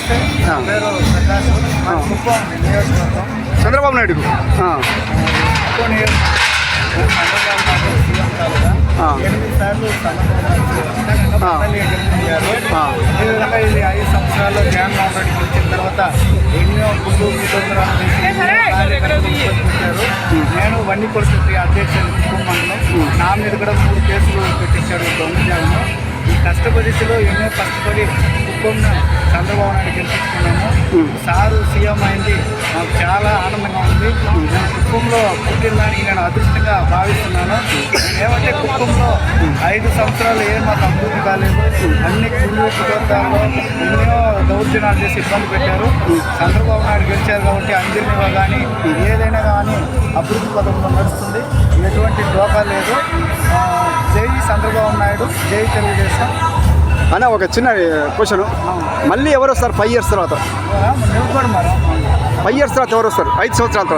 నమస్తే, నా పేరు ప్రకాష్. కుప్పం నియోజకవర్గం. చంద్రబాబు నాయుడు కుప్పం నియోజకవర్గం చంద్రబాబు నాయుడు సీఎం కాలుగా 8 సార్లు చంద్రబాబు గెలిపించారు. ఈ విధంగా ఇది 5 సంవత్సరాల్లో జగన్మోహన్ రెడ్డి గెలిచిన తర్వాత ఎన్నో గుంటూరు పెట్టారు. నేను వన్ని పరిస్థితి అధ్యక్షుడు కుప్పం మండలం. నా మీద కూడా 3 కేసులు పెట్టించాడు దొంగజాలను. ఈ కష్టపరిస్థితిలో ఎన్నో కష్టపడి కుప్పం చంద్రబాబు నాయుడు గెలిపించుకున్నాము. సారు సీఎం అయింది, నాకు చాలా ఆనందంగా ఉంది. నేను కుప్పంలో పుట్టిన దానికి నేను అదృష్టంగా భావిస్తున్నాను. ఏమంటే కుప్పంలో 5 సంవత్సరాలు ఏం మాకు అభివృద్ధి కాలేదు. అన్ని కుళ్ళు కుటుంబాల్లో ఎన్నో దౌర్జన్యాలు చేసి ఇబ్బంది పెట్టారు. చంద్రబాబు నాయుడు గెలిచారు కాబట్టి అందరినీ కానీ ఏదైనా కానీ అభివృద్ధి పథకంలో నడుస్తుంది. ఎటువంటి డోకా లేదు. జై చంద్రబాబు నాయుడు, జై తెలుగుదేశం. అన్న ఒక చిన్న క్వశ్చన్, మళ్ళీ ఎవరు వస్తారు 5 years తర్వాత? 5 years తర్వాత ఎవరు వస్తారు? 5 సంవత్సరాల తర్వాత